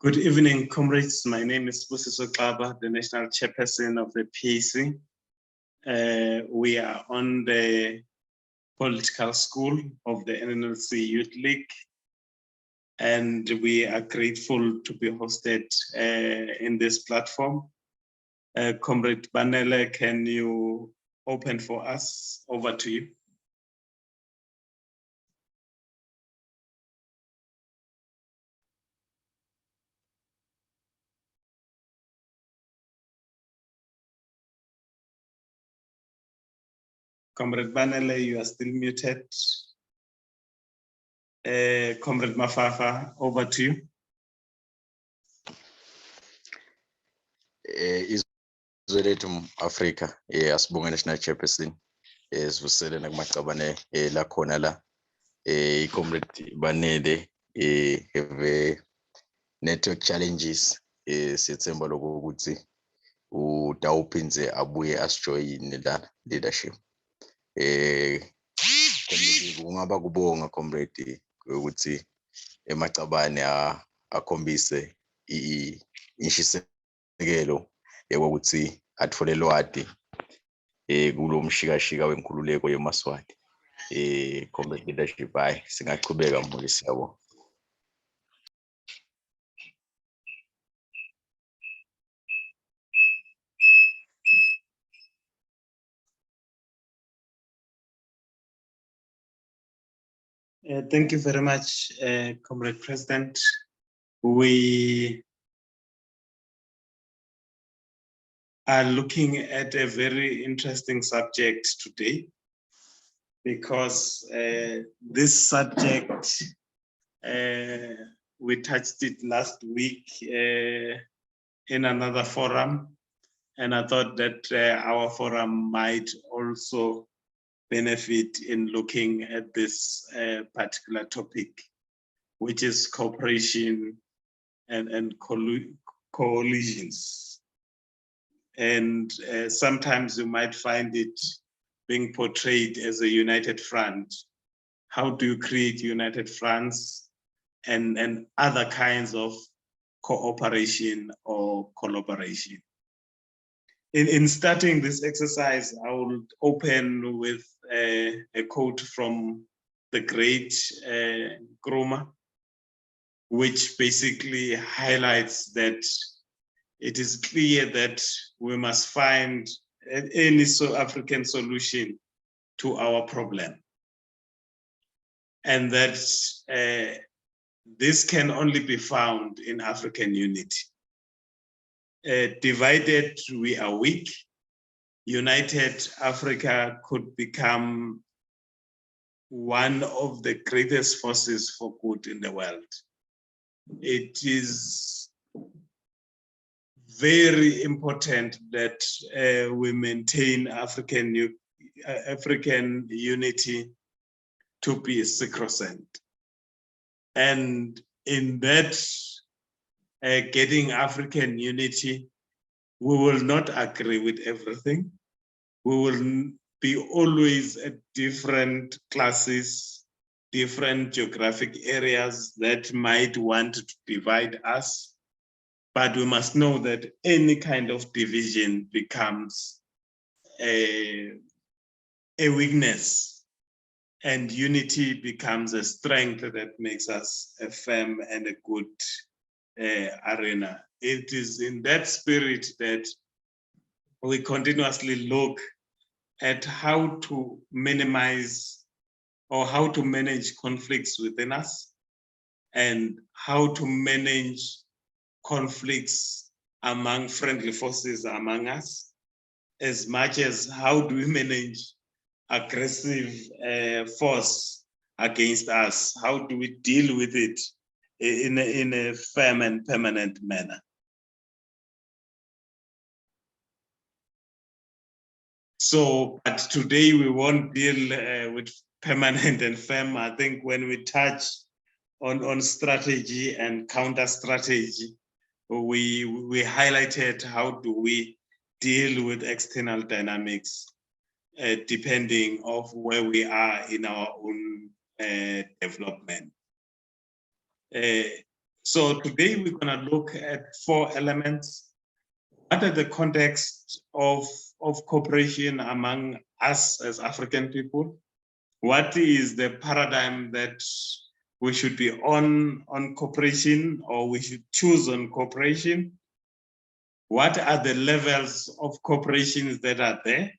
Good evening, comrades. My name is Sbusiso Xaba, the National Chairperson of the PAC. We are on the political school of the NNLC Youth League, and we are grateful to be hosted in this platform. Comrade Banele, can you open for us? Over to you. Comrade Banele, you are still muted. Comrade Mafafa, over to you. Izwe lethu Africa asibonga National Chairperson sivusele nakumacabane la khona la comrade Banele have network challenges sithemba lokuthi utawuphinze abuye asijoyine la leadership comrade kungaba kubonga comrade ukuthi emacabane akhombise inshisekelo yokuthi athole lwadi kulo mshikashika wenkululeko yemaswati comrade leadership hayi singachubeka mfundisi yabo. Thank you very much, Comrade President. We are looking at a very interesting subject today because this subject, we touched it last week in another forum, and I thought that our forum might also benefit in looking at this particular topic, which is cooperation and coalitions. And sometimes you might find it being portrayed as a united front. How do you create united fronts and other kinds of cooperation or collaboration? In starting this exercise, I will open with a quote from the great Nkrumah, which basically highlights that it is clear that we must find any African solution to our problem. And that this can only be found in African unity. Divided, we are weak. United, Africa could become one of the greatest forces for good in the world. It is very important that we maintain African unity to be sacrosanct. And in that getting African unity, we will not agree with everything. We will be always at different classes, different geographic areas that might want to divide us. But we must know that any kind of division becomes a weakness, and unity becomes a strength that makes us a firm and a good arena. It is in that spirit that we continuously look at how to minimize or how to manage conflicts within us and how to manage conflicts among friendly forces among us, as much as how do we manage aggressive force against us? How do we deal with it in a firm and permanent manner? So, but today we won't deal with permanent and firm. I think when we touch on strategy and counter strategy, we highlighted how do we deal with external dynamics depending of where we are in our own development. So today we're going to look at 4 elements. What are the context of cooperation among us as African people? What is the paradigm that we should be on cooperation, or we should choose on cooperation? What are the levels of cooperations that are there?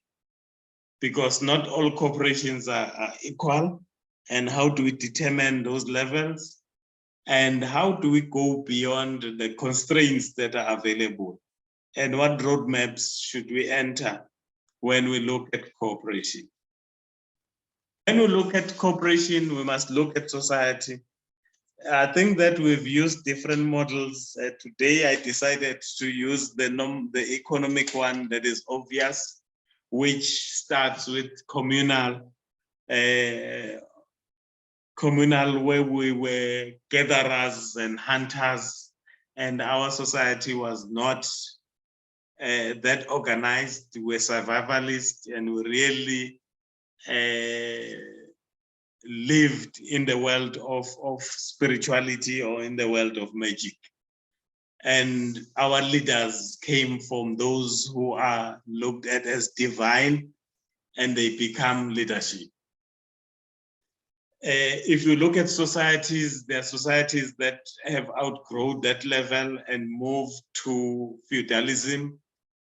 Because not all corporations are equal. And how do we determine those levels? And how do we go beyond the constraints that are available? And what roadmaps should we enter when we look at cooperation? When we look at cooperation, we must look at society. I think that we've used different models. Today, I decided to use the economic one that is obvious, which starts with communal, where we were gatherers and hunters, and our society was not that organized. We're survivalists, and we really lived in the world of spirituality, or in the world of magic. And our leaders came from those who are looked at as divine, and they become leadership. If you look at societies, there are societies that have outgrown that level and moved to feudalism,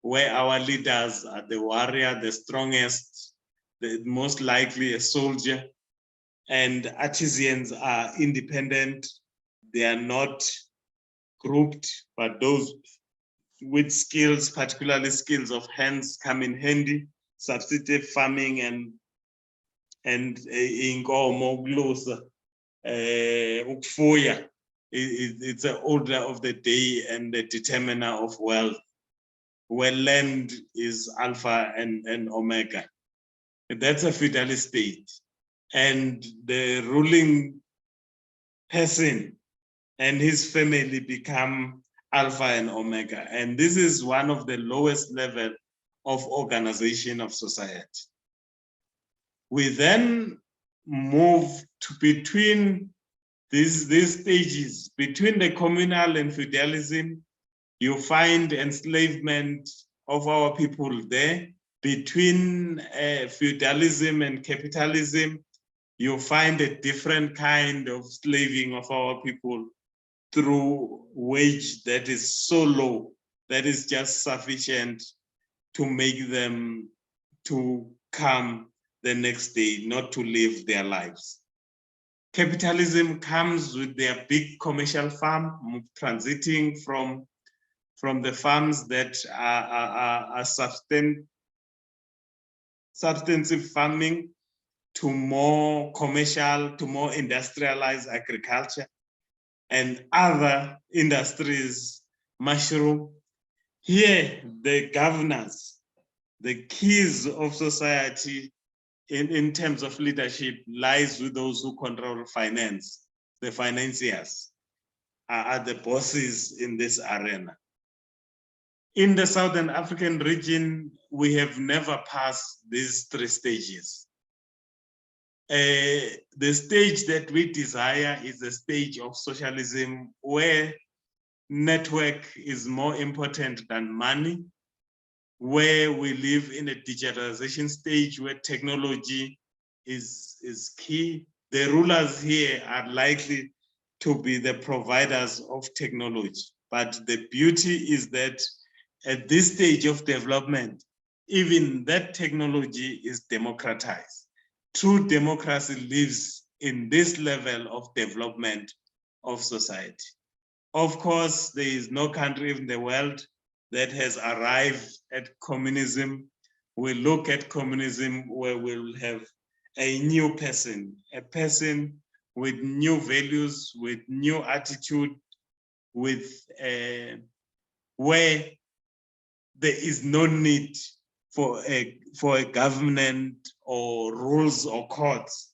where our leaders are the warrior, the strongest, the most likely a soldier, and artisans are independent. They are not grouped, but those with skills, particularly skills of hands, come in handy. Substitute farming and inkomo, ukulosa, ukufuya, it's an order of the day and the determiner of wealth, where land is alpha and omega. That's a feudalist state. And the ruling person and his family become alpha and omega. And this is one of the lowest level of organization of society. We then move to between these stages, between the communal and feudalism. You find enslavement of our people there. Between feudalism and capitalism, you find a different kind of slaving of our people through wage that is so low, that is just sufficient to make them to come the next day, not to live their lives. Capitalism comes with their big commercial farm, transiting from the farms that are substantive farming to more commercial, to more industrialized agriculture, and other industries mushroom. Here, the governors, the keys of society in terms of leadership lies with those who control finance. The financiers are the bosses in this arena. In the Southern African region, we have never passed these 3 stages. The stage that we desire is a stage of socialism where network is more important than money, where we live in a digitalization stage where technology is key. The rulers here are likely to be the providers of technology. But the beauty is that at this stage of development, even that technology is democratized. True democracy lives in this level of development of society. Of course, there is no country in the world that has arrived at communism. We look at communism where we'll have a new person, a person with new values, with new attitude, with where there is no need for a government or rules or courts,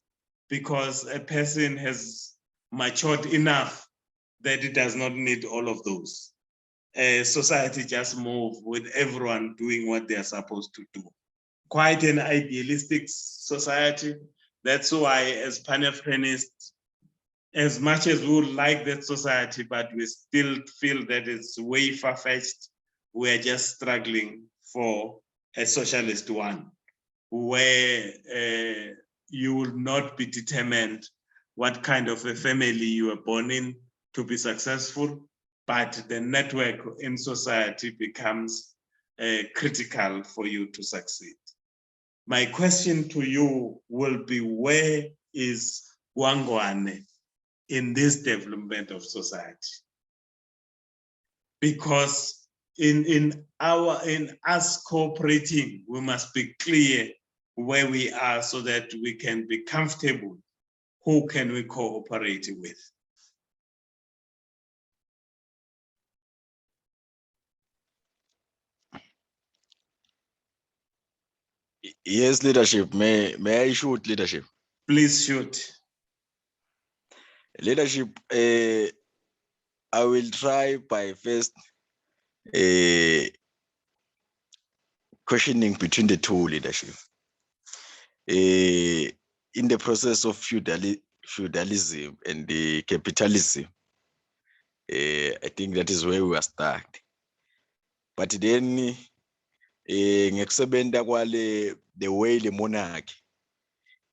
because a person has matured enough that it does not need all of those. Society just moves with everyone doing what they are supposed to do. Quite an idealistic society. That's why, as Pan-Africanists, as much as we would like that society, but we still feel that it's way far-fetched. We're just struggling for a socialist one, where you will not be determined what kind of a family you were born in to be successful, but the network in society becomes critical for you to succeed. My question to you will be, where is Wangwane in this development of society? Because in us cooperating, we must be clear where we are so that we can be comfortable. Who can we cooperate with? Yes, leadership. May I shoot leadership? Please shoot. Leadership, I will try by first questioning between the two leadership. In the process of feudalism and the capitalism, I think that is where we are stuck. But then ngekusebenta kwale the way the monarch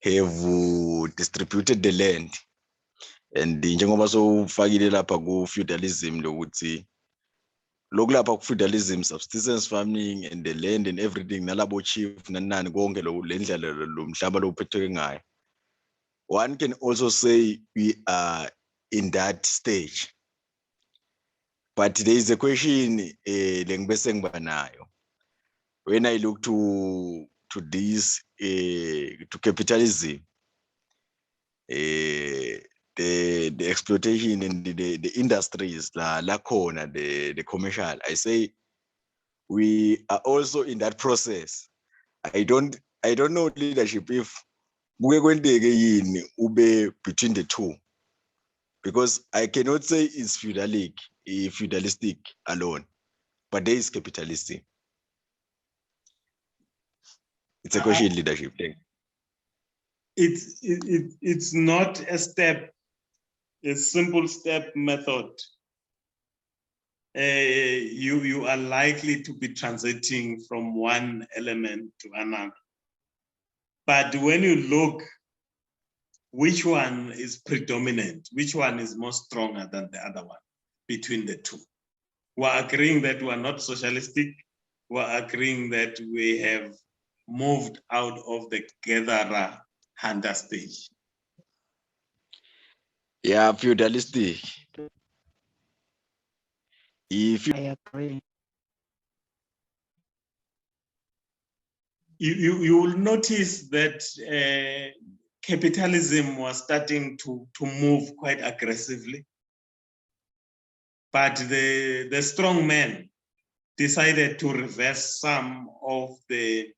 have distributed the land, and njengoba sowufakile lapha ku-feudalism lokuthi lokulapha ku-feudalism, subsistence farming and the land and everything, nalabo chief nanani konke le ndlela lo mhlaba lo uphetheke ngayo. One can also say we are in that stage. But there is a question lengibese ngiba nayo. When I look to this to capitalism, the exploitation and the industries la khona, the commercial, I say we are also in that process. I don't know leadership if kuke kwenteke yini ube between the two, because I cannot say it's feudalistic alone, but there is capitalistic. It's a question leadership thing. It's not a simple step method. You are likely to be transiting from one element to another. But when you look, which one is predominant, which one is more stronger than the other one between the two? We're agreeing that we're not socialistic. We're agreeing that we have moved out of the gatherer hunter stage. Yeah, feudalistic. If you I agree. You will notice that capitalism was starting to move quite aggressively. But the strong man decided to reverse some of the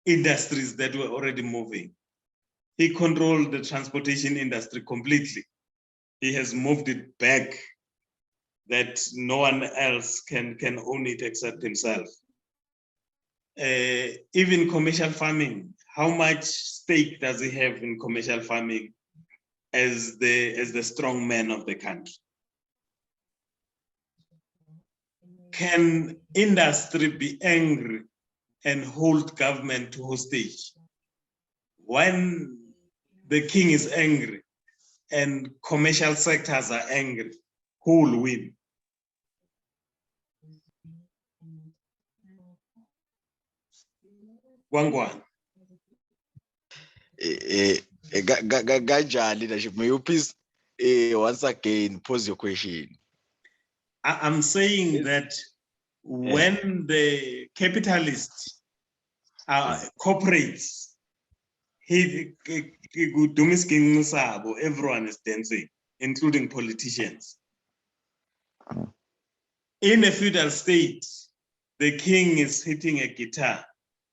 industries that were already moving. He controlled the transportation industry completely. He has moved it back that no one else can own it except himself. Even commercial farming, how much stake does he have in commercial farming as the strong man of the country? Can industry be angry and hold government to hostage? When the king is angry and commercial sectors are angry, who will win? Wangwan. Ganja leadership, may you please once again pose your question? I'm saying that when the capitalist corporates, everyone is dancing, including politicians. In a feudal state, the king is hitting a guitar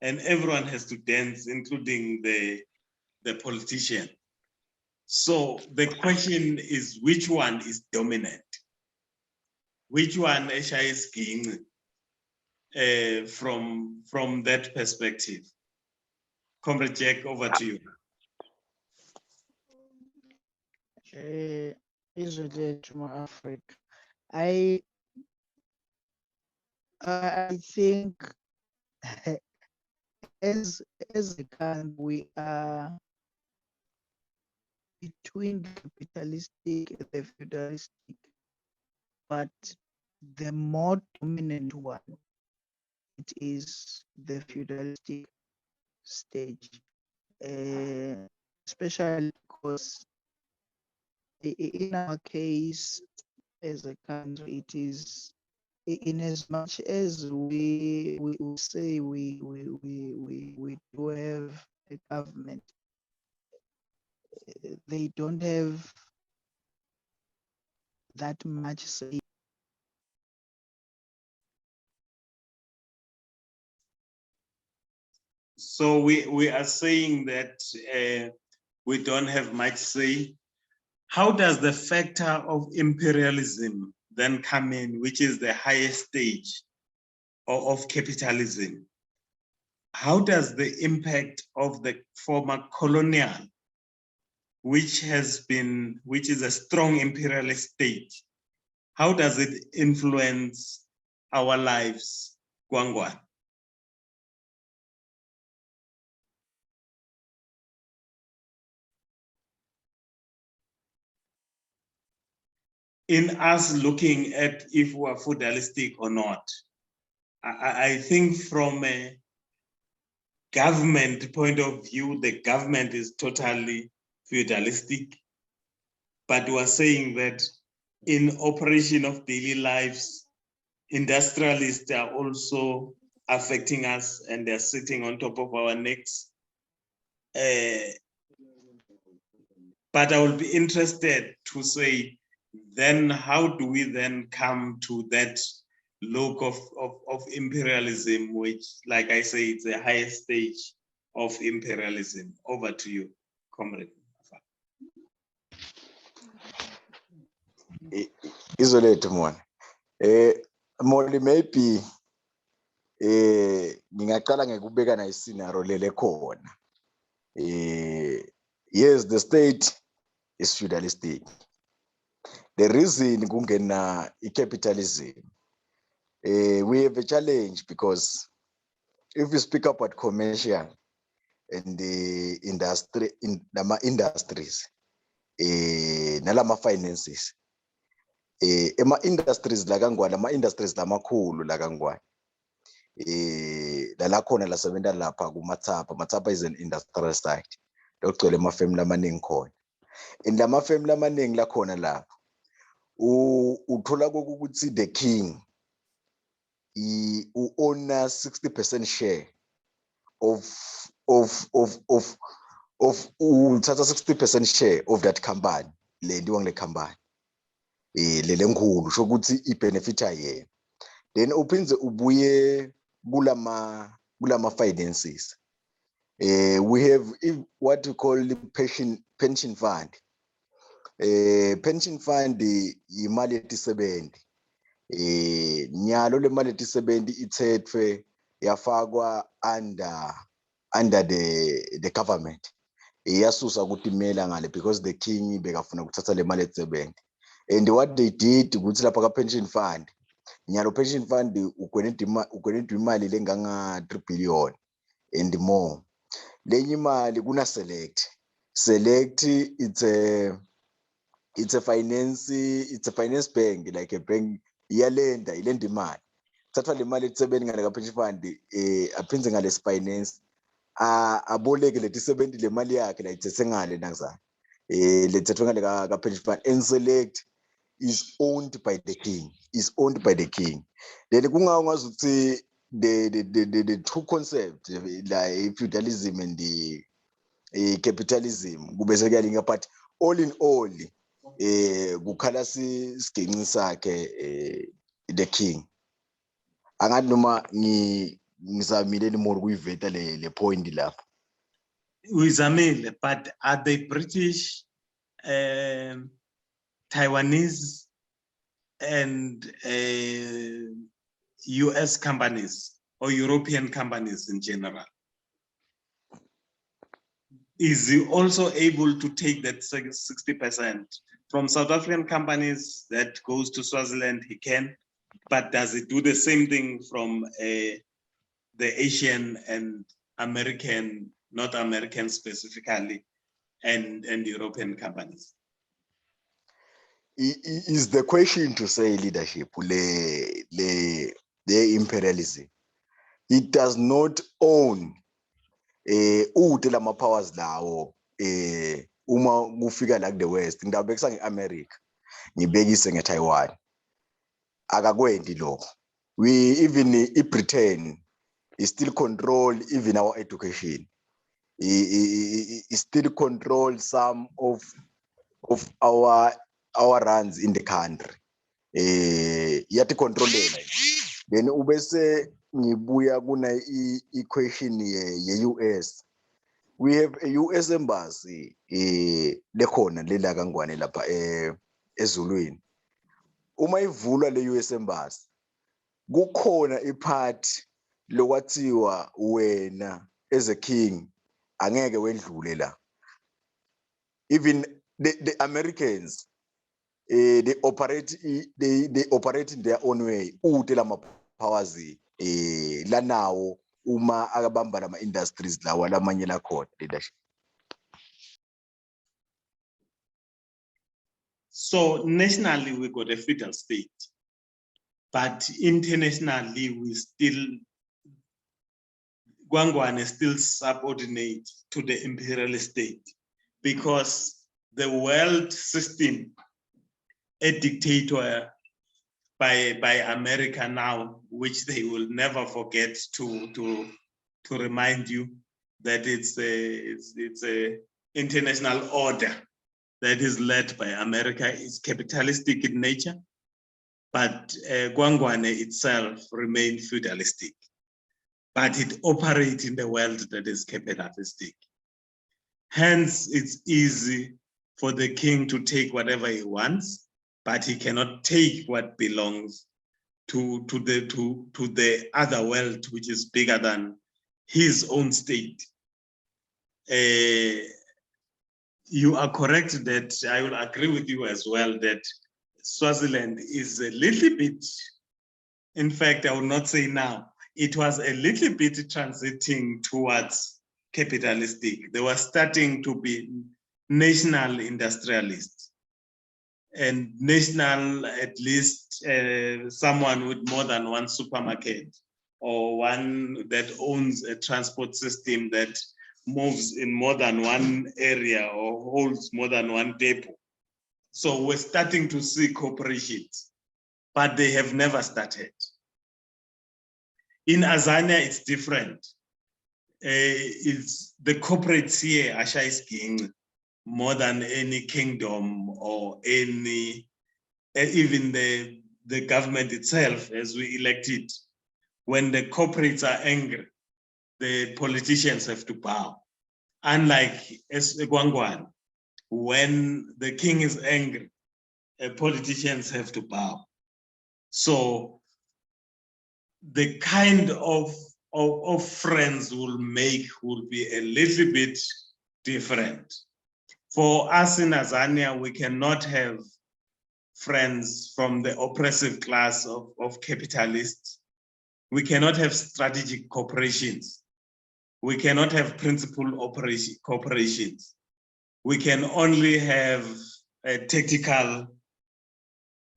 and everyone has to dance, including the politician. So the question is, which one is dominant? Which one is king from that perspective? Comrade Jack, over to you. izwe lethu Africa. I think as a country we are between the capitalistic and the feudalistic, but the more dominant one, it is the feudalistic stage, especially because in our case as a country, it is in as much as we say we do have a government, they don't have that much say. So we are saying that we don't have much say. How does the factor of imperialism then come in, which is the highest stage of capitalism? How does the impact of the former colonial, which is a strong imperialist state, how does it influence our lives, Gwangwa? In us looking at if we're feudalistic or not, I think from a government point of view, the government is totally feudalistic. But we're saying that in operation of daily lives, industrialists are also affecting us and they're sitting on top of our necks. But I would be interested to say, then how do we then come to that look of imperialism, which, like I say, it's the highest stage of imperialism? Over to you, comrade. Izwe lethu mwana. Moli maybe ngingaqala ngekubeka na isinaro lele khona. Yes, the state is feudalistic. The reason kungena capitalism, we have a challenge because if we speak about commercial and the industry in the industries, nalama finances, ema industries la kangwane, ama industries lamakhulu la kangwane, la khona la sebenza lapha kuMathapa. Mathapa is an industrial site lokugcwele amafemini amaningi khona. In lama family amaningi la khona lapha uthola ukuthi the king who owns 60% share of uthatha 60% share of that company, le ndiwa ngile company le lenkulu sho ukuthi ibenefita yena. Then uphindze ubuye kulama finances. We have what we call the pension fund. Pension fund imali etisebenzi. Nyalo le mali etisebenzi ithethwe yafakwa under the government. Iyasusa ukuthi imela ngale because the king bekafuna ukuthatha le mali etisebenzi. And what they did ukuthi lapha ka pension fund, nyalo pension fund ukweneta imali lenganga 3 billion and more. Lenye imali kuna select it's a finance bank, like a bank ilenda imali. Thatha le mali etisebenzi ngale ka pension fund aphinze ngale finance aboleke le tisebenzi le mali yakhe la ithethe ngale nakuzana le thethwe ngale ka pension fund. And select is owned by the king, then kungawazi ukuthi the two concepts like feudalism and the capitalism kubese kuyalinga, but all in all kukhala sigenci sakhe the king. Angathi noma ngizamile more kuyiveta le point lapho. Uyizamile, but are they British, Taiwanese and US companies or European companies in general? is he also able to take that 60%? From South African companies that goes to Swaziland, he can, but does it do the same thing from the Asian and American, not American specifically, and European companies? Is the question to say leadership, the imperialism? It does not own utela ama-powers lawo uma kufika like the West, ngidabekisa nge-America, ngibekise nge-Taiwan. Akakwendi lokho. We even i-Britain is still control even our education. It still control some of our runs in the country. Yati controlela. Then ubese ngibuya kuna equation ye-US. We have a US embassy lekhona lela kangwane lapha eZulwini. Uma ivulwa le US embassy kukhona ipart lokwathiwa wena as a king angeke wendlule la. Even the Americans they operate in their own way. Utela ma-powers lanawo uma akabamba lama industries lawa lamanye lakhona leadership. So nationally, we got a feudal state, but internationally, we still, Gwangwane is still subordinate to the imperial state, because the world system, a dictator by America now, which they will never forget to remind you that it's a international order that is led by America, is capitalistic in nature, but Gwangwane itself remained feudalistic, but it operates in the world that is capitalistic. Hence, it's easy for the king to take whatever he wants, but he cannot take what belongs to the other world, which is bigger than his own state. You are correct that I will agree with you as well that Swaziland is a little bit, in fact, I will not say now, it was a little bit transiting towards capitalistic. They were starting to be national industrialists, and national, at least someone with more than one supermarket, or one that owns a transport system that moves in more than one area or holds more than one depot. So we're starting to see corporations, but they have never started. In Azania, it's different. It's the corporates here are shining more than any kingdom or any, even the government itself as we elect it. When the corporates are angry, the politicians have to bow. Unlike Gwangwan, when the king is angry, politicians have to bow. So the kind of friends will be a little bit different. For us in Azania, we cannot have friends from the oppressive class of capitalists. We cannot have strategic corporations. We cannot have principal corporations. We can only have technical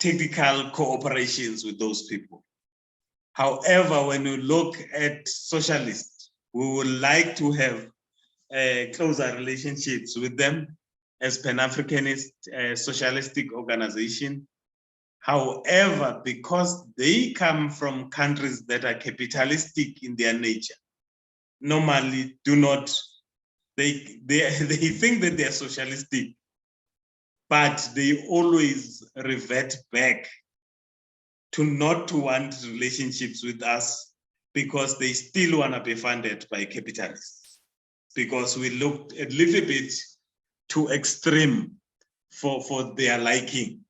cooperations with those people. However, when you look at socialists, we would like to have closer relationships with them as Pan-Africanist socialistic organization. However, because they come from countries that are capitalistic in their nature, normally do not, they think that they are socialistic, but they always revert back to not to want relationships with us because they still want to be funded by capitalists, because we looked a little bit too extreme for their liking.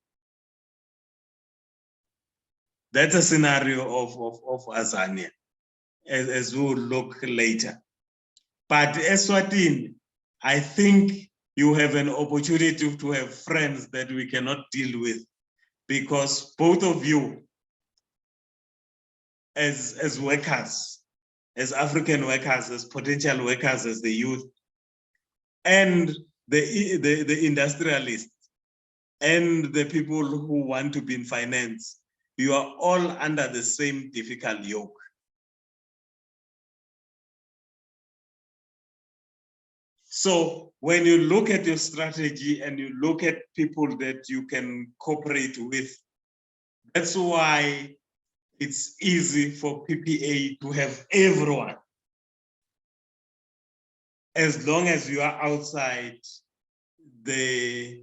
That's a scenario of Azania, as we will look later. But Eswatini, I think you have an opportunity to have friends that we cannot deal with, because both of you as workers, as African workers, as potential workers, as the youth, and the industrialists, and the people who want to be in finance, you are all under the same difficult yoke. So when you look at your strategy and you look at people that you can cooperate with, that's why it's easy for PPA to have everyone, as long as you are outside the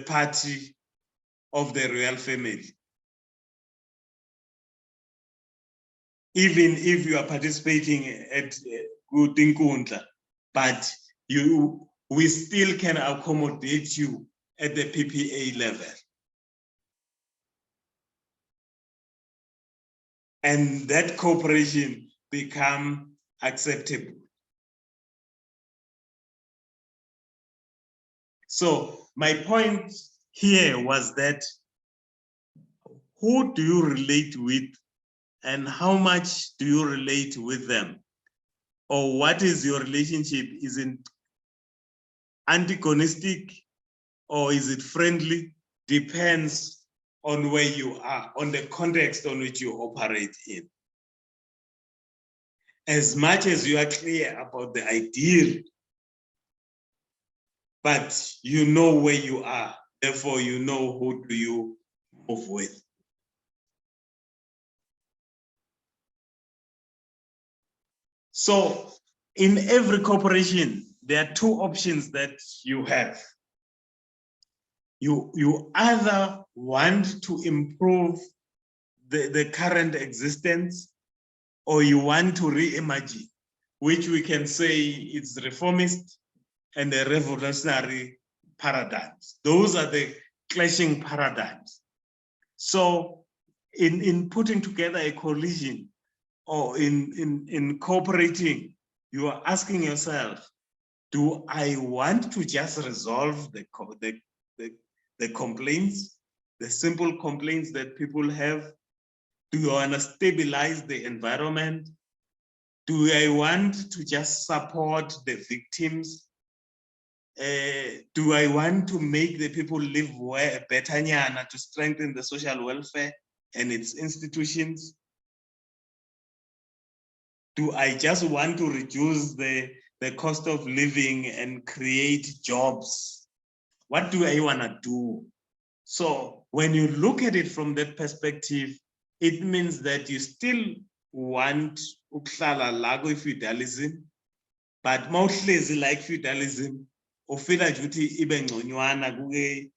party of the royal family. Even if you are participating at Gutinkundla, but we still can accommodate you at the PPA level. And that cooperation become acceptable. So my point here was that who do you relate with and how much do you relate with them? Or what is your relationship? Is it antagonistic or is it friendly? Depends on where you are, on the context on which you operate in. As much as you are clear about the ideal, but you know where you are, therefore you know who do you move with. So in every corporation, there are two options that you have. You either want to improve the current existence, or you want to reimagine, which we can say is reformist and the revolutionary paradigms. Those are the clashing paradigms. So in putting together a coalition or in cooperating, you are asking yourself, do I want to just resolve the complaints, the simple complaints that people have? Do you want to stabilize the environment? Do I want to just support the victims? Do I want to make the people live better to strengthen the social welfare and its institutions? Do I just want to reduce the cost of living and create jobs? What do I want to do? So when you look at it from that perspective, it means that you still want ukuhlala la feudalism, but mawuhlezi like feudalism, ufila nje ukuthi ibe ngconywana kuke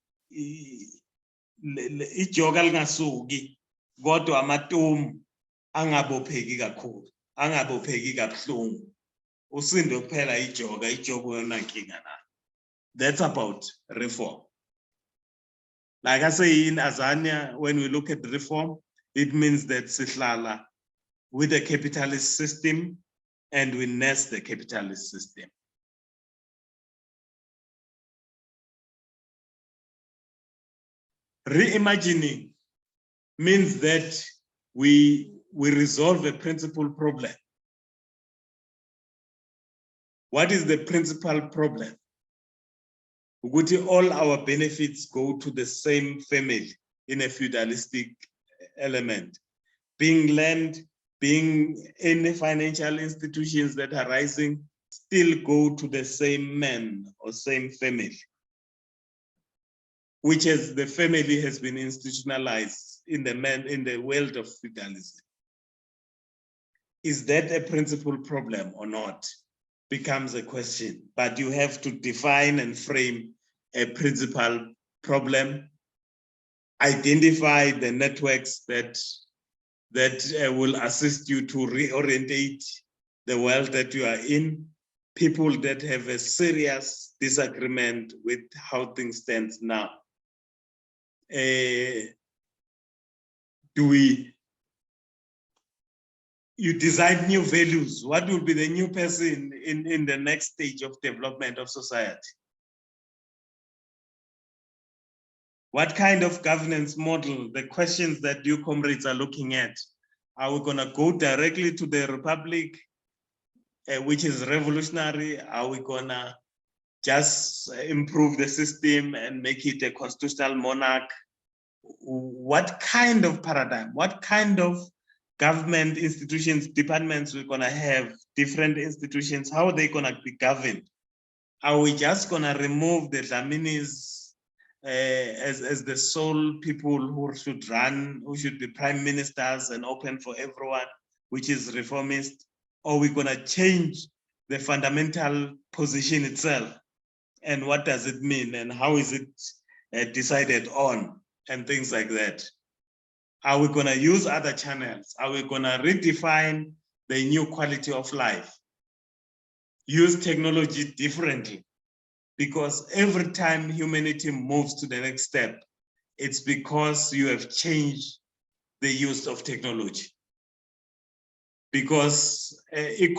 ijoka lingasuki, kodwa amatomu angabopheki kakhulu, angabopheki kabuhlungu. Usinde kuphela ijoka yona nkinga na. That's about reform. Like I say in Azania, when we look at reform, it means that sihlala with the capitalist system and we nest the capitalist system. Reimagining means that we resolve a principal problem. What is the principal problem? All our benefits go to the same family in a feudalistic element. Being land, being any financial institutions that are rising, still go to the same man or same family, which is the family has been institutionalized in the world of feudalism. Is that a principal problem or not? Becomes a question, but you have to define and frame a principal problem, identify the networks that will assist you to reorientate the world that you are in, people that have a serious disagreement with how things stand now. Do we you design new values. What will be the new person in the next stage of development of society? What kind of governance model, the questions that you comrades are looking at? Are we going to go directly to the republic, which is revolutionary? Are we going to just improve the system and make it a constitutional monarch? What kind of paradigm, what kind of government institutions, departments we're going to have, different institutions, how are they going to be governed? Are we just going to remove the Dlaminis as the sole people who should run, who should be prime ministers and open for everyone, which is reformist? Or are we going to change the fundamental position itself? And what does it mean? And how is it decided on? And things like that. Are we going to use other channels? Are we going to redefine the new quality of life? Use technology differently? Because every time humanity moves to the next step, it's because you have changed the use of technology. Because the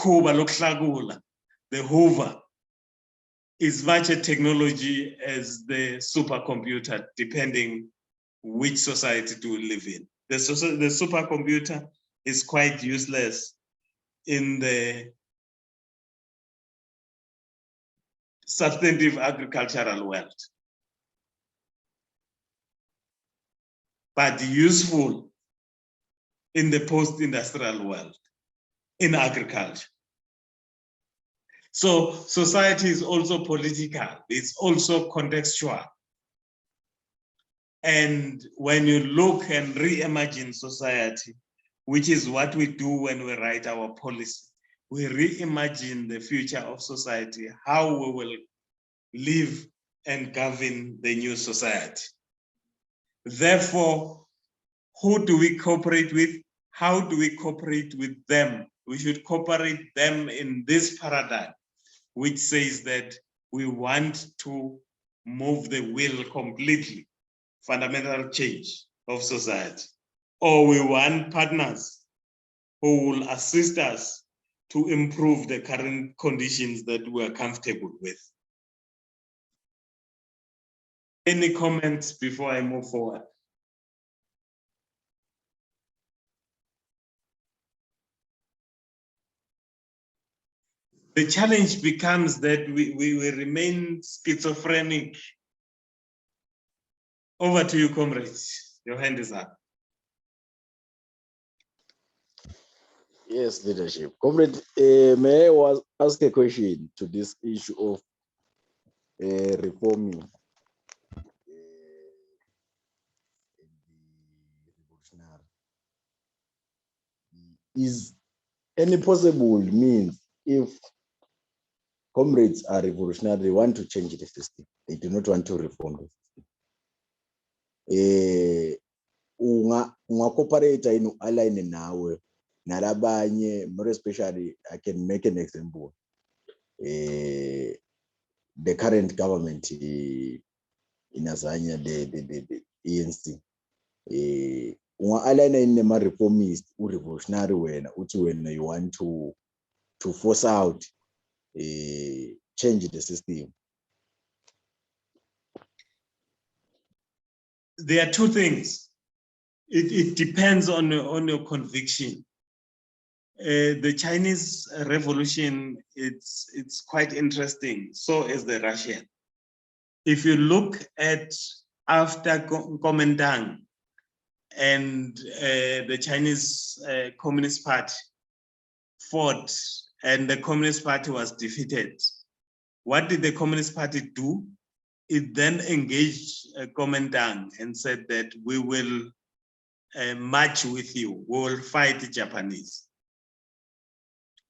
Hoover is much a technology as the supercomputer, depending which society do we live in. The supercomputer is quite useless in the substantive agricultural world, but useful in the post-industrial world, in agriculture. So society is also political, it's also contextual. And when you look and reimagine society, which is what we do when we write our policy, we reimagine the future of society, how we will live and govern the new society. Therefore, who do we cooperate with? How do we cooperate with them? We should cooperate them in this paradigm, which says that we want to move the wheel completely, fundamental change of society. Or we want partners who will assist us to improve the current conditions that we're comfortable with. Any comments before I move forward? The challenge becomes that we remain schizophrenic. Over to you, comrades. Your hand is up. Yes, leadership. Comrade, may I ask a question to this issue of reforming the revolutionary? Is any possible means, if comrades are revolutionary, they want to change the system, they do not want to reform the system, unga-cooperate in align nawe nalabanye, more especially I can make an example, the current government in Azania, the ANC, unga-align in the reformist, revolutionary when you want to force out change the system. There are two things. It depends on your conviction. The Chinese revolution, it's quite interesting. So is the Russian. If you look at after Kuomintang and the Chinese Communist Party fought and the Communist Party was defeated, what did the Communist Party do? It then engaged Kuomintang and said that we will march with you, we will fight the Japanese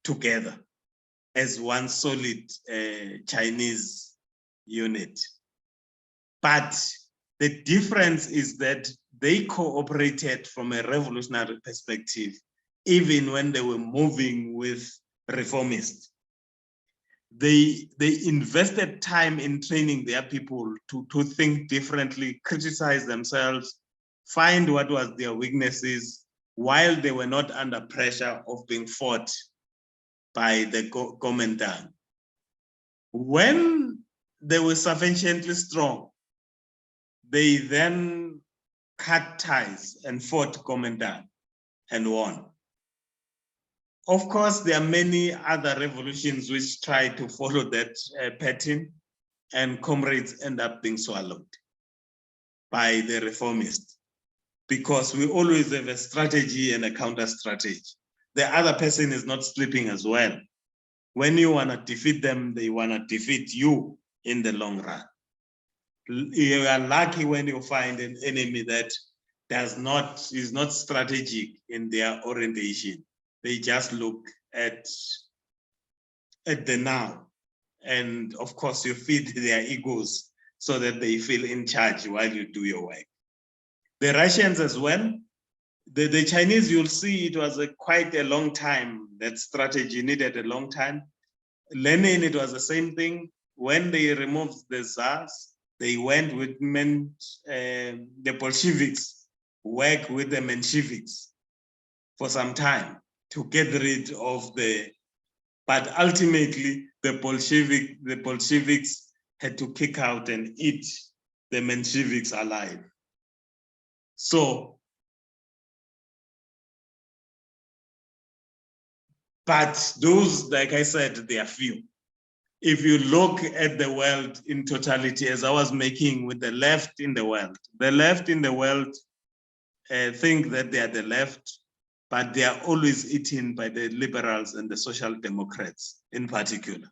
together as one solid Chinese unit. But the difference is that they cooperated from a revolutionary perspective, even when they were moving with reformists. They invested time in training their people to think differently, criticize themselves, find what was their weaknesses, while they were not under pressure of being fought by the commandant. When they were sufficiently strong, they then cut ties and fought commandant and won. Of course, there are many other revolutions which try to follow that pattern, and comrades end up being swallowed by the reformists, because we always have a strategy and a counter strategy. The other person is not sleeping as well. When you want to defeat them, they want to defeat you in the long run. You are lucky when you find an enemy that is not strategic in their orientation. They just look at the now. And of course, you feed their egos so that they feel in charge while you do your work. The Russians as well, the Chinese, you'll see it was quite a long time. That strategy needed a long time. Lenin, it was the same thing. When they removed the Tsars, they went with the Bolsheviks, work with the Mensheviks for some time to get rid of but ultimately the Bolsheviks had to kick out and eat the Mensheviks alive. So, but those, like I said, they are few. If you look at the world in totality, as I was making with the left in the world think that they are the left, but they are always eaten by the liberals and the social democrats in particular.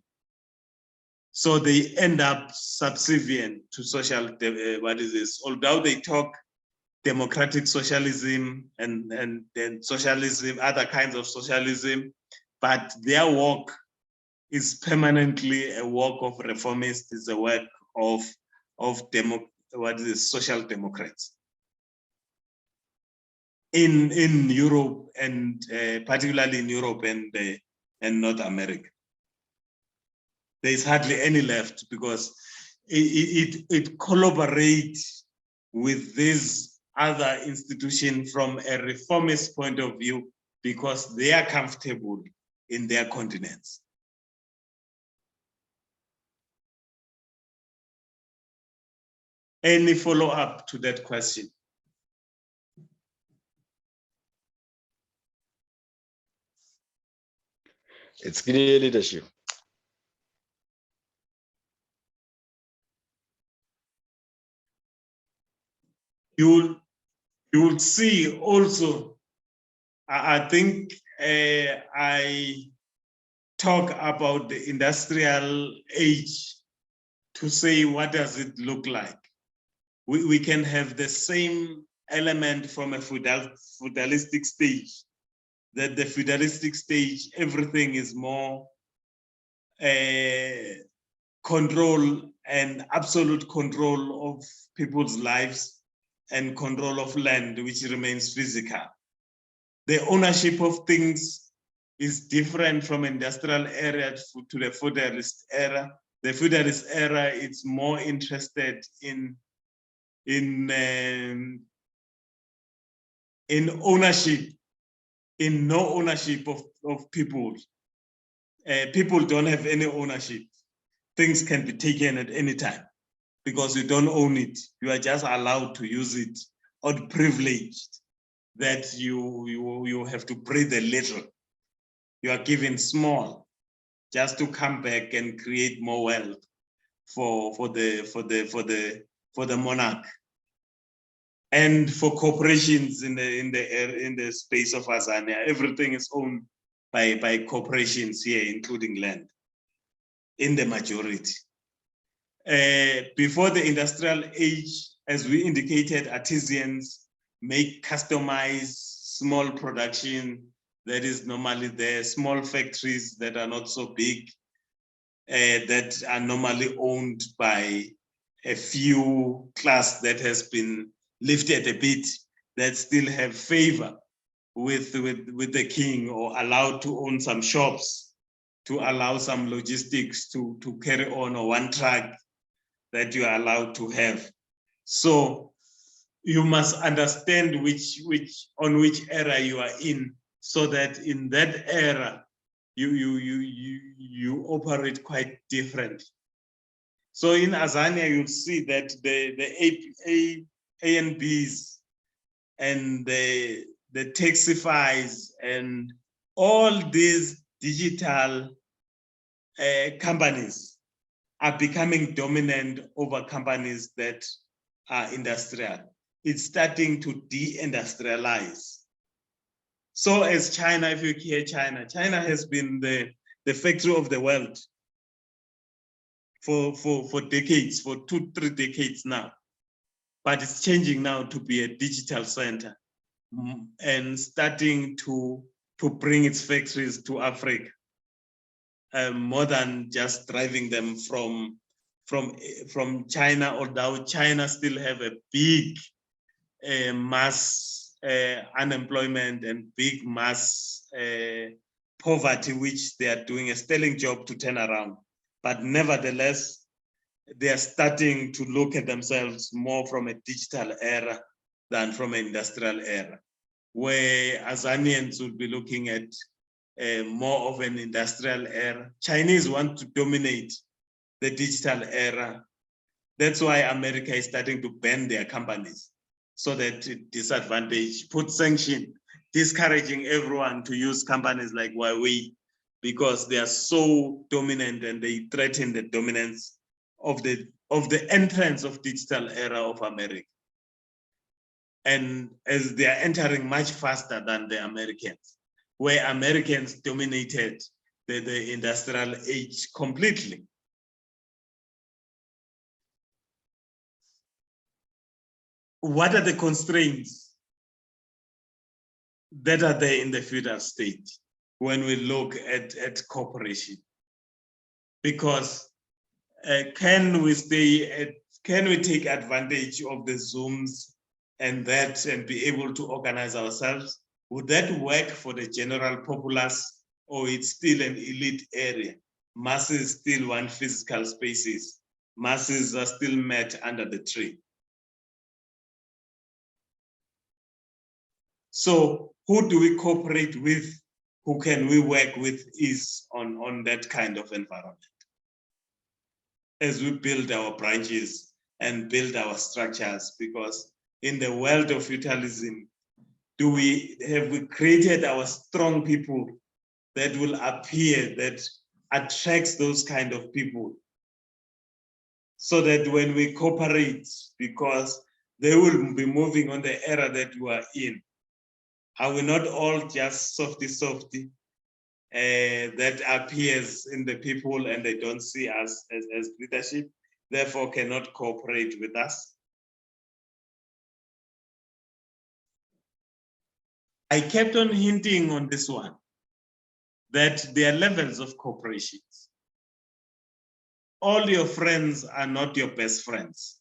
So they end up subservient to social, although they talk democratic socialism and then socialism, other kinds of socialism, but their work is permanently a work of reformists, is a work of social democrats. In Europe, and particularly in Europe and North America. There's hardly any left, because it collaborates with these other institutions from a reformist point of view, because they are comfortable in their continents. Any follow-up to that question? It's clear leadership. You'll see also, I think I talk about the industrial age to say, what does it look like? We can have the same element from a feudalistic stage, that the feudalistic stage, everything is more control and absolute control of people's lives and control of land, which remains physical. The ownership of things is different from industrial era to the feudalist era. The feudalist era, it's more interested in ownership, in no ownership of people. People don't have any ownership. Things can be taken at any time because you don't own it. You are just allowed to use it, or privileged that you have to breathe a little. You are given small just to come back and create more wealth for the monarch. And for corporations in the space of Azania, everything is owned by corporations here, including land, in the majority. Before the industrial age, as we indicated, artisans make customized small production that is normally there, small factories that are not so big, that are normally owned by a few class that has been lifted a bit, that still have favor with the king, or allowed to own some shops, to allow some logistics to carry on, or one truck that you are allowed to have. So you must understand on which era you are in, so that in that era you operate quite different. So in Azania, you'll see that the A and Bs and the Taxifys and all these digital companies are becoming dominant over companies that are industrial. It's starting to de-industrialize. So as China, if you hear China, China has been the factory of the world for decades, for 2-3 decades now. But it's changing now to be a digital center and starting to bring its factories to Africa, more than just driving them from China, although China still have a big mass unemployment and big mass poverty, which they are doing a sterling job to turn around. But nevertheless, they are starting to look at themselves more from a digital era than from an industrial era, where Azanians would be looking at more of an industrial era. Chinese want to dominate the digital era. That's why America is starting to ban their companies, so that it disadvantage, put sanction, discouraging everyone to use companies like Huawei, because they are so dominant and they threaten the dominance of the entrance of digital era of America. And as they are entering much faster than the Americans, where Americans dominated the industrial age completely. What are the constraints that are there in the feudal state when we look at cooperation? Because can we take advantage of the Zooms and be able to organize ourselves? Would that work for the general populace, or it's still an elite area? Masses still want physical spaces. Masses are still met under the tree. So who do we cooperate with? Who can we work with is on that kind of environment as we build our branches and build our structures? Because in the world of feudalism, have we created our strong people that will appear, that attracts those kind of people, so that when we cooperate, because they will be moving on the era that we are in, are we not all just softy that appears in the people and they don't see us as leadership, therefore cannot cooperate with us? I kept on hinting on this one, that there are levels of cooperation. All your friends are not your best friends.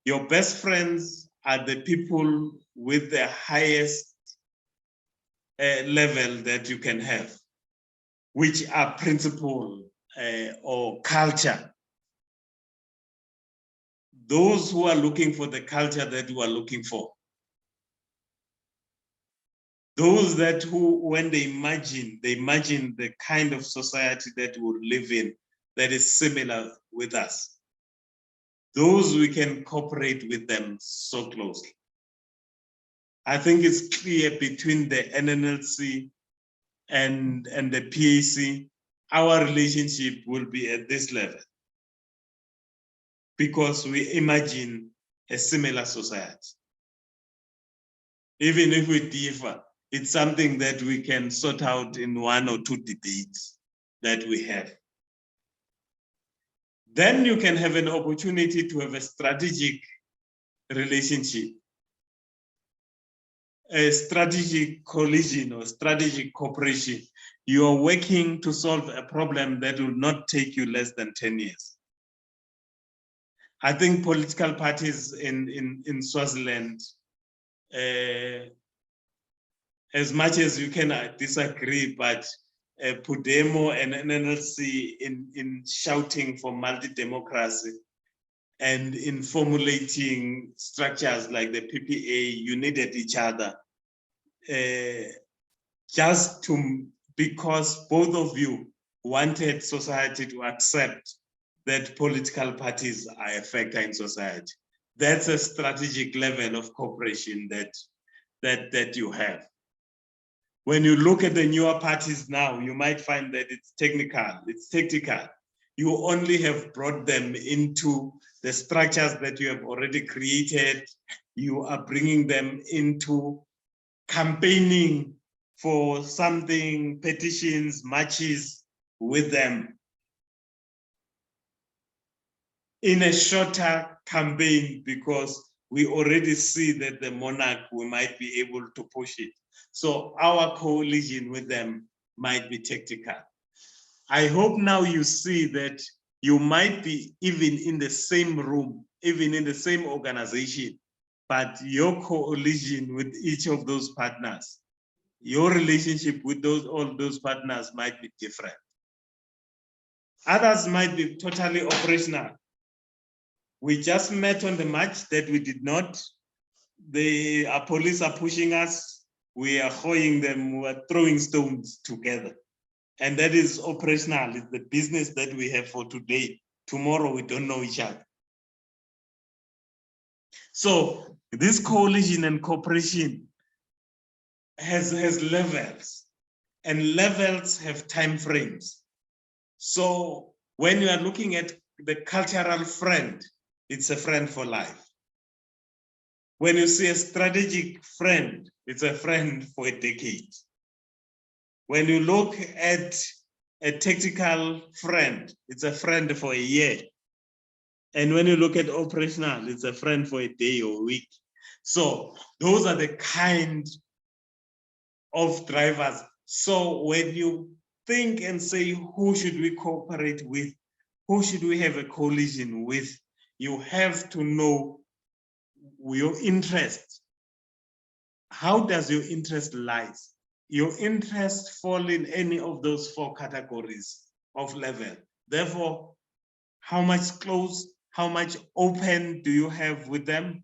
Your best friends are the people with the highest level that you can have, which are principle or culture. Those who are looking for the culture that you are looking for. Those that when they imagine the kind of society that we will live in that is similar with us. Those we can cooperate with them so closely. I think it's clear between the NNLC and the PAC, our relationship will be at this level, because we imagine a similar society. Even if we differ, it's something that we can sort out in 1 or 2 debates that we have. Then you can have an opportunity to have a strategic relationship, a strategic coalition or strategic cooperation. You are working to solve a problem that will not take you less than 10 years. I think political parties in Swaziland, as much as you can disagree, but Pudemo and NNLC in shouting for multi-democracy, And in formulating structures like the PPA, you needed each other because both of you wanted society to accept that political parties are a factor in society. That's a strategic level of cooperation that you have. When you look at the newer parties now, you might find that it's technical, it's tactical. You only have brought them into the structures that you have already created. You are bringing them into campaigning for something, petitions, marches with them in a shorter campaign, because we already see that the monarch, we might be able to push it. So our coalition with them might be tactical. I hope now you see that you might be even in the same room, even in the same organization, but your coalition with each of those partners, your relationship with all those partners might be different. Others might be totally operational. We just met on the march that we did not. The police are pushing us. We are holding them. We are throwing stones together. And that is operational. It's the business that we have for today. Tomorrow, we don't know each other. So this coalition and cooperation has levels, and levels have time frames. So when you are looking at the cultural friend, it's a friend for life. When you see a strategic friend, it's a friend for a decade. When you look at a tactical friend, it's a friend for a year. And when you look at operational, it's a friend for a day or a week. So those are the kind of drivers. So when you think and say, who should we cooperate with? Who should we have a coalition with? You have to know your interest. How does your interest lie? Your interest fall in any of those four categories of level. Therefore, how much close, how much open do you have with them?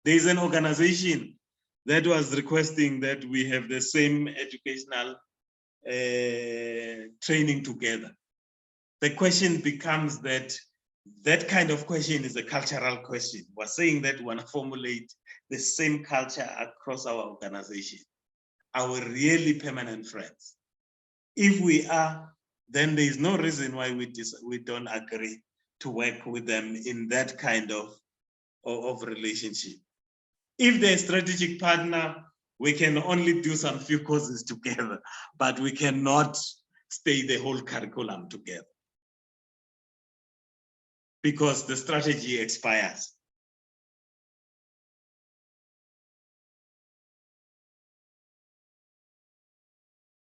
There's an organization that was requesting that we have the same educational training together. The question becomes that kind of question is a cultural question. We're saying that we want to formulate the same culture across our organization. Are we really permanent friends? If we are, then there is no reason why we don't agree to work with them in that kind of relationship. If they're a strategic partner, we can only do some few courses together, but we cannot stay the whole curriculum together because the strategy expires.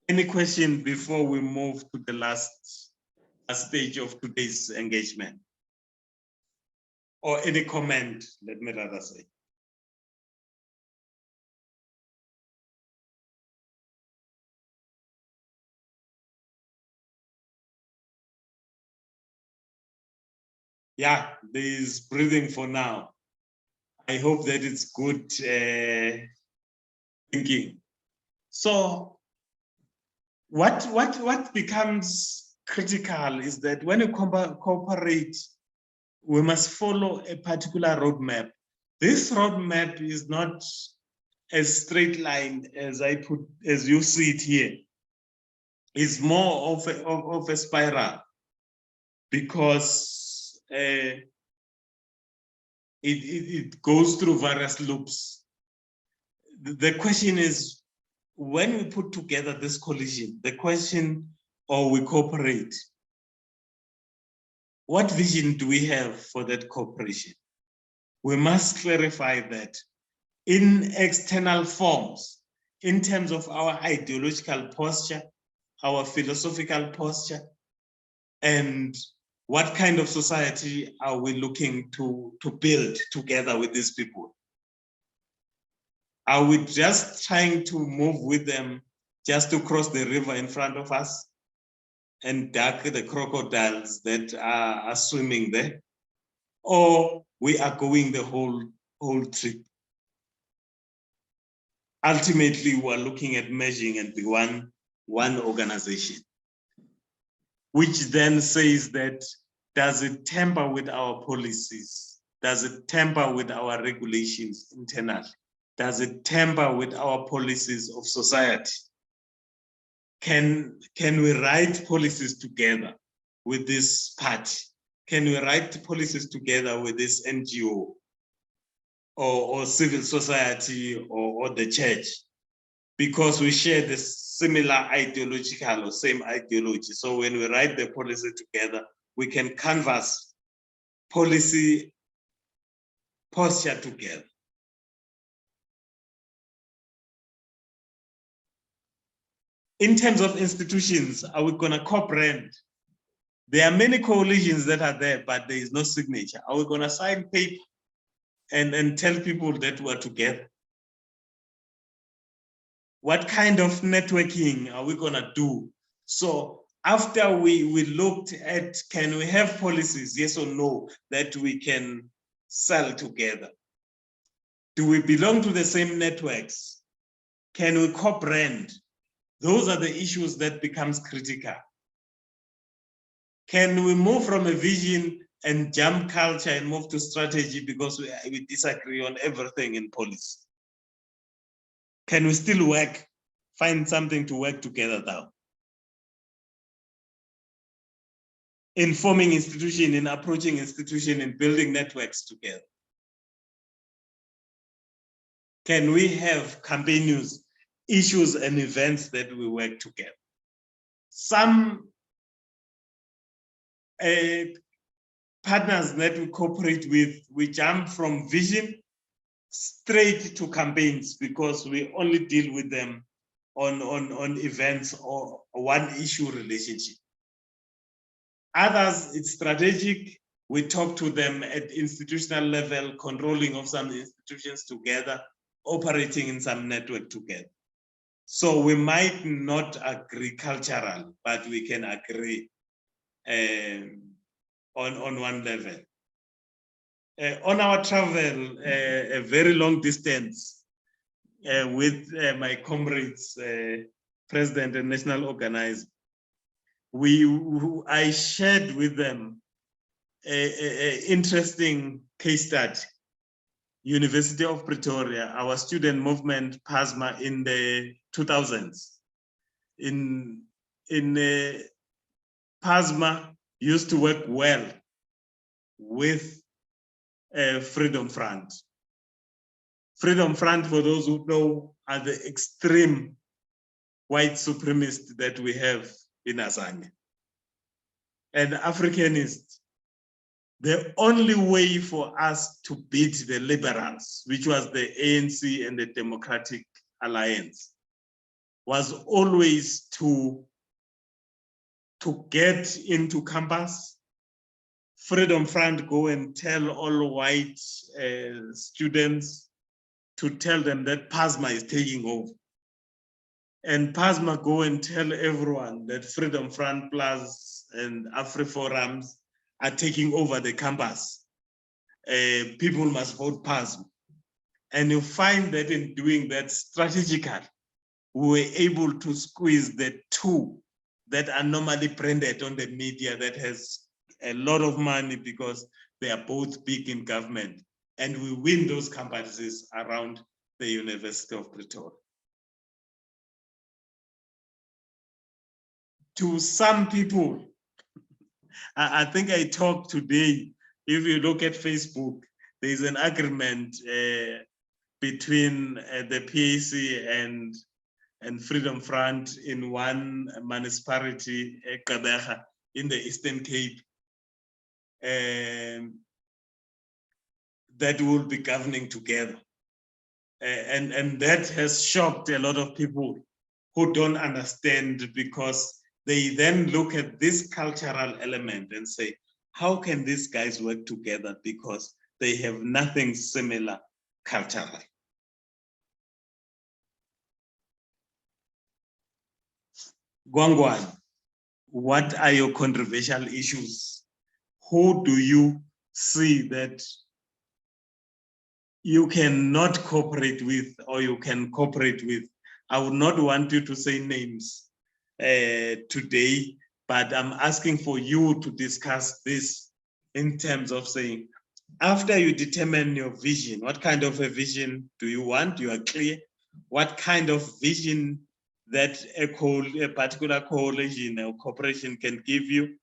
Any question before we move to the last stage of today's engagement? Or any comment, let me rather say. Yeah, there is breathing for now. I hope that it's good thinking. So what becomes critical is that when you cooperate, we must follow a particular roadmap. This roadmap is not a straight line as you see it here. It's more of a spiral because it goes through various loops. The question is, when we put together this coalition, the question, or we cooperate, what vision do we have for that cooperation? We must clarify that in external forms, in terms of our ideological posture, our philosophical posture, and what kind of society are we looking to build together with these people? Are we just trying to move with them just to cross the river in front of us? and duck the crocodiles that are swimming there, or we are going the whole trip. Ultimately, we are looking at merging and be one organization, which then says that, does it tamper with our policies? Does it tamper with our regulations internally? Does it tamper with our policies of society? Can we write policies together with this party? Can we write policies together with this NGO or civil society or the church? Because we share the similar ideological or same ideology. So when we write the policy together, we can canvas policy posture together. In terms of institutions, are we going to co-brand? There are many coalitions that are there, but there is no signature. Are we going to sign paper and tell people that we're together? What kind of networking are we going to do? So after we looked at, can we have policies, yes or no, that we can sell together? Do we belong to the same networks? Can we co-brand? Those are the issues that becomes critical. Can we move from a vision and jump culture and move to strategy because we disagree on everything in policy? Can we still work, find something to work together now? In forming institution, in approaching institution, in building networks together. Can we have campaign news, issues and events that we work together? Some partners that we cooperate with, we jump from vision straight to campaigns because we only deal with them on events or one issue relationship. Others, it's strategic. We talk to them at institutional level, controlling of some institutions together, operating in some network together. So we might not agree cultural, but we can agree on one level. On our travel, a very long distance with my comrades, president and national organizer, I shared with them an interesting case study. University of Pretoria, our student movement, PASMA, in the 2000s. In PASMA used to work well with Freedom Front. Freedom Front, for those who know, are the extreme white supremacists that we have in Azania. And Africanists, the only way for us to beat the liberals, which was the ANC and the Democratic Alliance, was always to get into campus. Freedom Front go and tell all white students to tell them that PASMA is taking over. And PASMA go and tell everyone that Freedom Front Plus and AfriForums are taking over the campus. People must vote PASMA. And you find that in doing that strategically, we were able to squeeze the two that are normally branded on the media that has a lot of money because they are both big in government. And we win those campuses around the University of Pretoria. To some people, I think I talked today, if you look at Facebook, there's an agreement between the PAC and Freedom Front in one municipality, Kabeja, in the Eastern Cape, that will be governing together. And that has shocked a lot of people who don't understand, because they then look at this cultural element and say, how can these guys work together? Because they have nothing similar culturally. Gwangwan, What are your controversial issues? Who do you see that you cannot cooperate with or you can cooperate with? I would not want you to say names today, but I'm asking for you to discuss this in terms of saying, after you determine your vision, what kind of a vision do you want? You are clear. What kind of vision that a particular coalition or corporation can give you?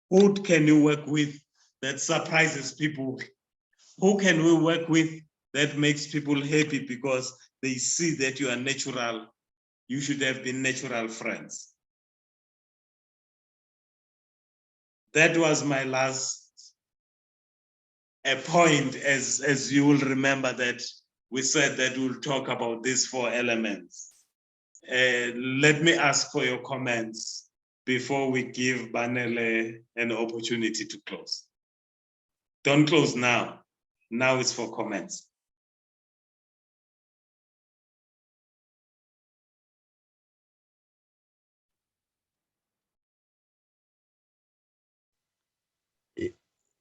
Who can you work with that surprises people? Who can we work with that makes people happy because they see that you are natural? You should have been natural friends. That was my last point, as you will remember that we said that we'll talk about these 4 elements. Let me ask for your comments before we give Banele an opportunity to close. Don't close now. Now it's for comments.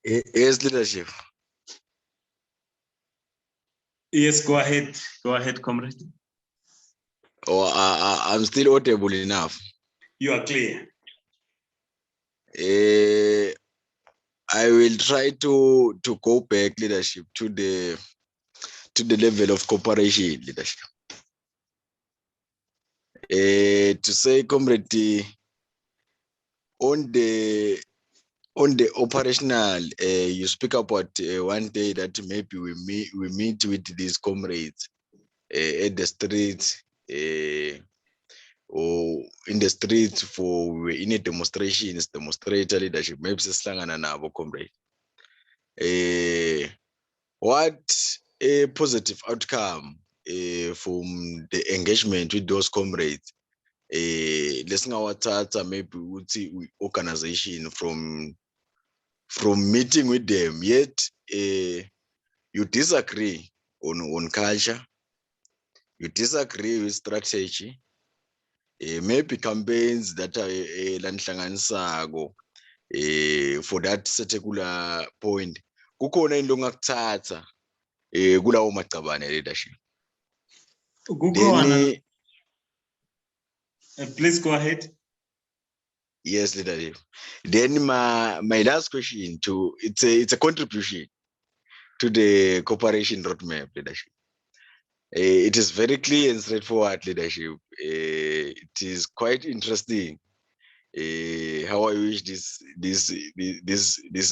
Yes, leadership. Yes, go ahead. Go ahead, comrade. Or I'm still audible enough. You are clear. I will try to go back, leadership, to the level of cooperation, leadership. To say, comrade, on the operational, you speak about one day that maybe we meet with these comrades at the streets, or in the streets for in a demonstrations, demonstrator leadership, maybe sihlangana nabo, comrade. What a positive outcome from the engagement with those comrades. Lesingawathatha maybe uthi organization from meeting with them, yet you disagree on culture, you disagree with strategy, maybe campaigns that are lanhlanganisako for that particular point. Kukhona into ongakuthatha kulawo macabane leadership. Then please go ahead. Yes, leadership. Then my last question it's a contribution to the cooperation roadmap, leadership. It is very clear and straightforward, leadership. It is quite interesting how I wish this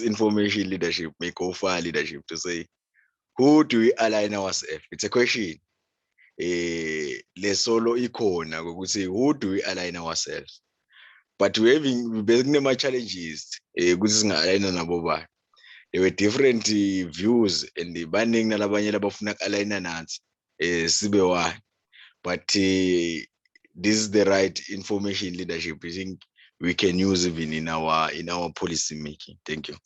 information leadership may go far, leadership, to say, who do we align ourselves? It's a question. Le solo ikhona ukuthi who do we align ourselves? But we having my challenges ukuthi singa-aligna nabo bani. There were different views and baningi nalabanye labafuna ku-aligna nathi sibe one. But this is the right information leadership I think we can use even in our policy making. Thank you.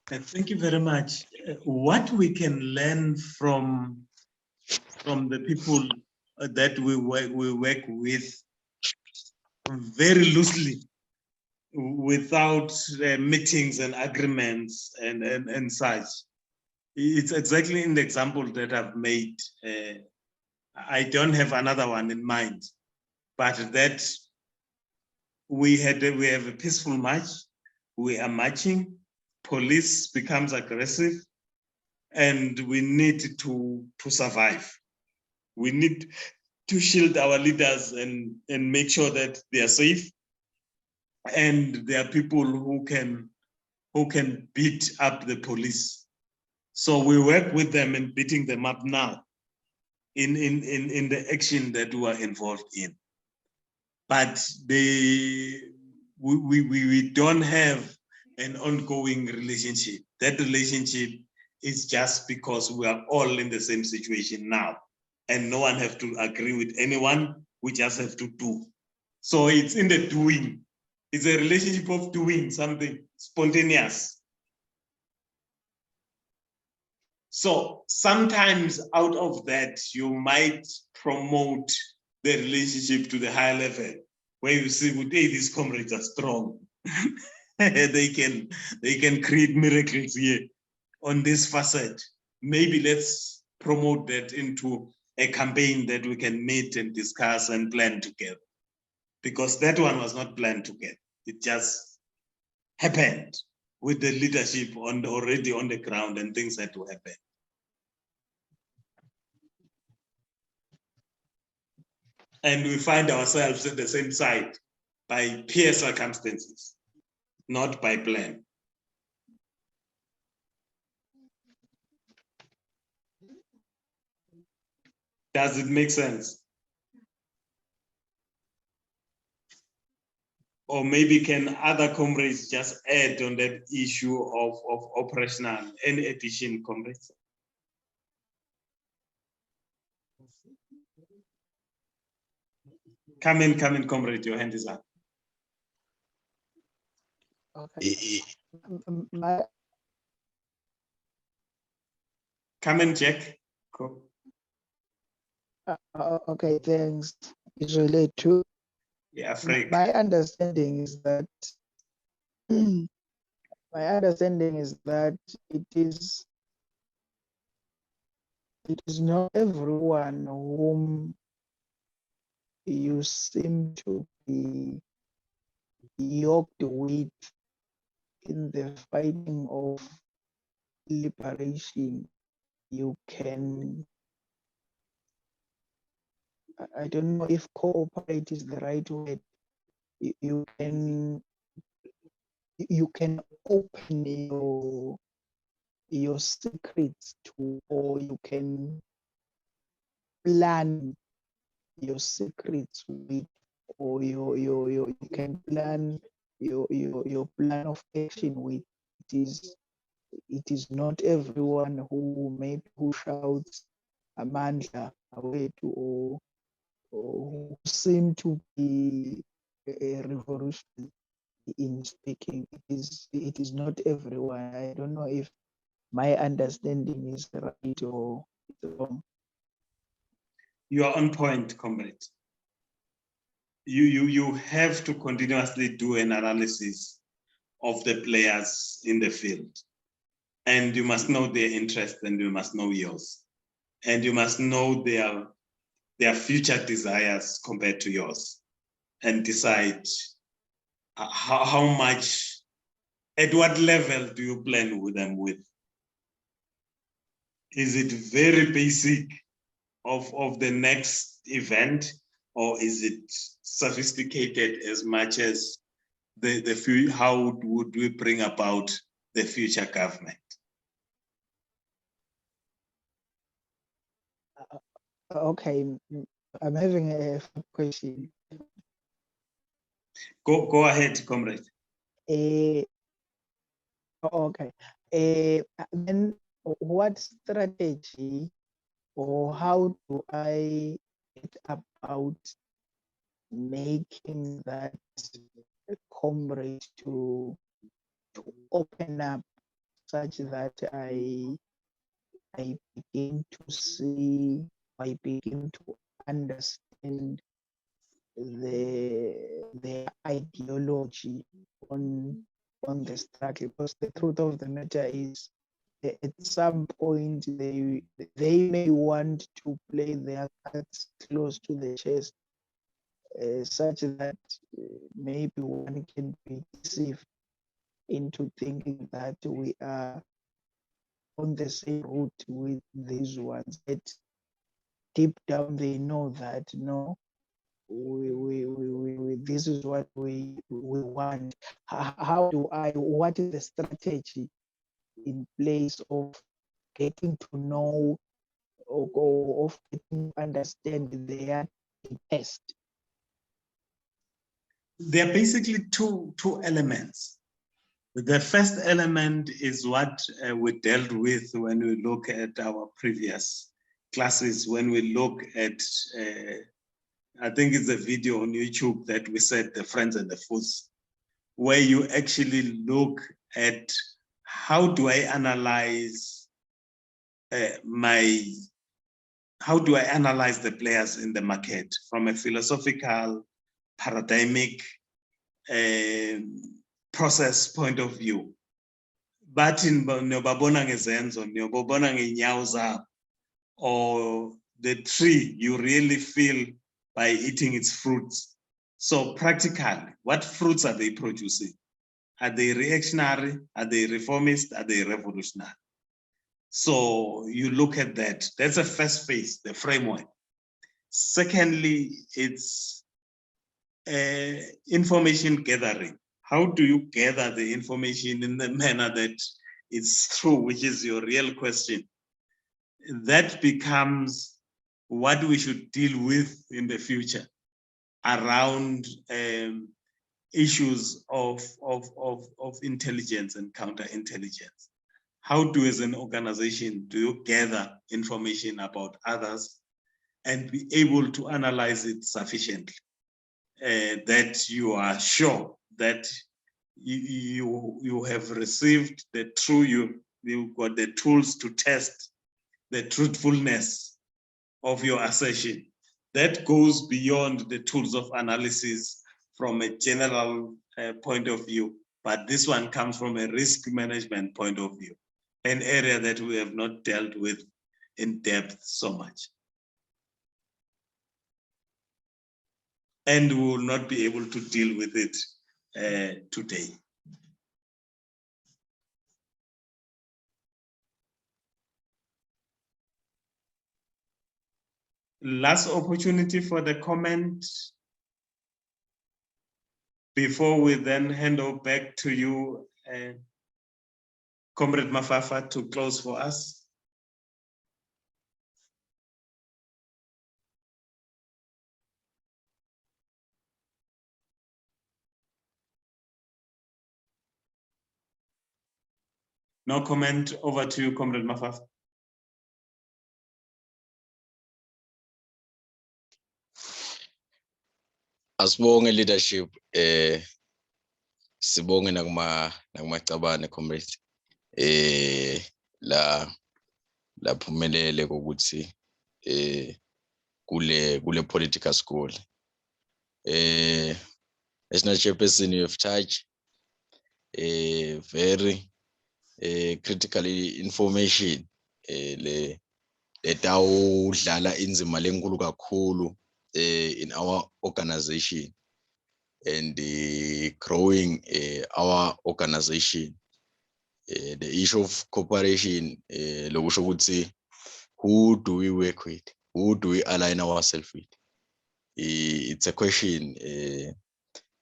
Thank you very much. What we can learn from the people that we work with very loosely, without meetings and agreements and such. It's exactly in the example that I've made. I don't have another one in mind, but that we have a peaceful march. We are marching. Police becomes aggressive, and we need to survive. We need to shield our leaders and make sure that they are safe, and there are people who can beat up the police. So we work with them in beating them up now in the action that we are involved in. But we don't have an ongoing relationship. That relationship is just because we are all in the same situation now, and no one have to agree with anyone. We just have to do. So it's in the doing. It's a relationship of doing something spontaneous. So sometimes out of that, you might promote the relationship to the higher level where you see, hey, these comrades are strong. they can create miracles here on this facet. Maybe let's promote that into a campaign that we can meet and discuss and plan together. Because that one was not planned together. It just happened with the leadership already on the ground, and things had to happen. And we find ourselves at the same side by pure circumstances, not by plan. Does it make sense? Or maybe can other comrades just add on that issue of operational, any addition, comrades? Come in, comrade, your hand is up. Okay. Come in, Jack. Cool. Okay, thanks. It's related to. Yeah, Frank. My understanding is that it is not everyone whom you seem to be yoked with in the fighting of liberation. You can, I don't know if cooperate is the right word. You can open your secrets to, or you can plan your secrets with, or you can plan your plan of action with. It is not everyone who shouts amandla away to, or who seem to be a revolution in speaking. It is not everyone. I don't know if my understanding is right or wrong. You are on point, comrade. You have to continuously do an analysis of the players in the field. And you must know their interests, and you must know yours. And you must know their future desires compared to yours, and decide how much, at what level do you plan with them with? Is it very basic of the next event, or is it sophisticated as much as the how would we bring about the future government? Okay, I'm having a question. Go ahead, comrade. Okay. Then what strategy, or how do I get about making that comrade to open up, such that I begin to see, I begin to understand the ideology on the struggle? Because the truth of the matter is, at some point they may want to play their cards close to the chest, such that maybe one can be deceived into thinking that we are on the same route with these ones. But deep down they know that no, we this is what we want. How do I, what is the strategy in place of getting to know, or of getting to understand their best? There are basically two elements. The first element is what we dealt with when we look at our previous classes, when we look at, I think it's a video on YouTube that we said, the friends and the foes, where you actually look at how do I analyze how do I analyze the players in the market from a philosophical paradigmic process point of view. But in niyobabona ngezenzo, niyobabona ngeenyawo zabo, or the tree you really feel by eating its fruits. So practically, what fruits are they producing? Are they reactionary? Are they reformist? Are they revolutionary? So you look at that. That's the first phase, the framework. Secondly, it's information gathering. How do you gather the information in the manner that it's true, which is your real question? That becomes what we should deal with in the future around issues of intelligence and counterintelligence. How do, as an organization, do you gather information about others and be able to analyze it sufficiently that you are sure that you have received the true, you've got the tools to test the truthfulness of your assertion. That goes beyond the tools of analysis from a general point of view, but this one comes from a risk management point of view, an area that we have not dealt with in depth so much. And we will not be able to deal with it today. Last opportunity for the comment before we then hand over back to you, Comrade Mafafa, to close for us. No comment. Over to you, Comrade Mafafa. Asibonge leadership, sibonge nakumacabane comrades, laphumelele kokuthi kule political school. National Chairperson, you have touched very critical information letawudlala inzima lenkulu kakhulu in our organization and growing our organization. The issue of cooperation, lokusho ukuthi who do we work with? Who do we align ourselves with? It's a question,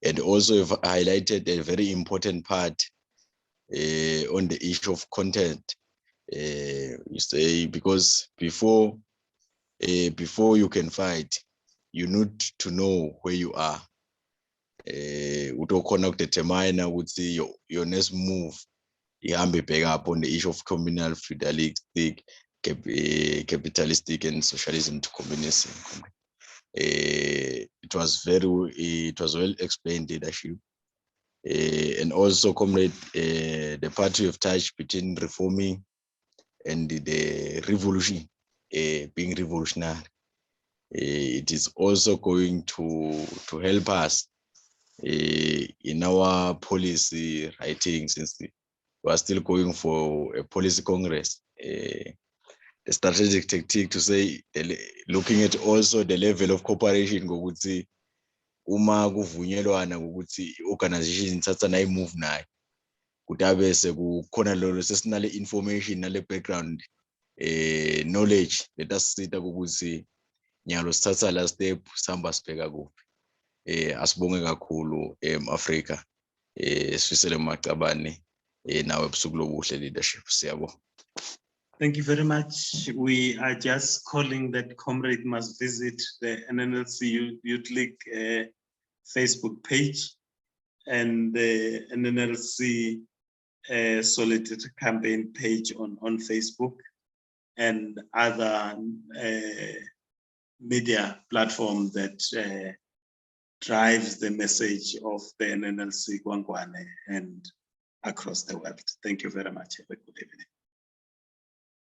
and also you've highlighted a very important part on the issue of content. You say, because before you can fight, you need to know where you are. Utokhona ukudetermine ukuthi your next move ihambe back up on the issue of communal feudalistic, capitalistic and socialism to communism. It was well explained, leadership. And also, comrade, the part you have touched between reforming and the revolution, being revolutionary, it is also going to help us in our policy writing, since we are still going for a policy congress. The strategic tactic to say, looking at also the level of cooperation ngokuthi uma kuvunyelwana ukuthi organization ithatha nayi move nayo kutabe sekukhona lolo sesinale information nale background knowledge letasisita ukuthi nyalo sithatha la step sihamba sibheka kuphi. Asibonge kakhulu Africa, sifisele macabane nawe ebusuku lobuhle leadership. Siyabonga. Thank you very much. We are just calling that comrade must visit the NNLC Youth League Facebook page and the NNLC Solidarity Campaign page on Facebook and other media platform that drives the message of the NNLC Gwangwane and across the world. Thank you very much. Have a good evening.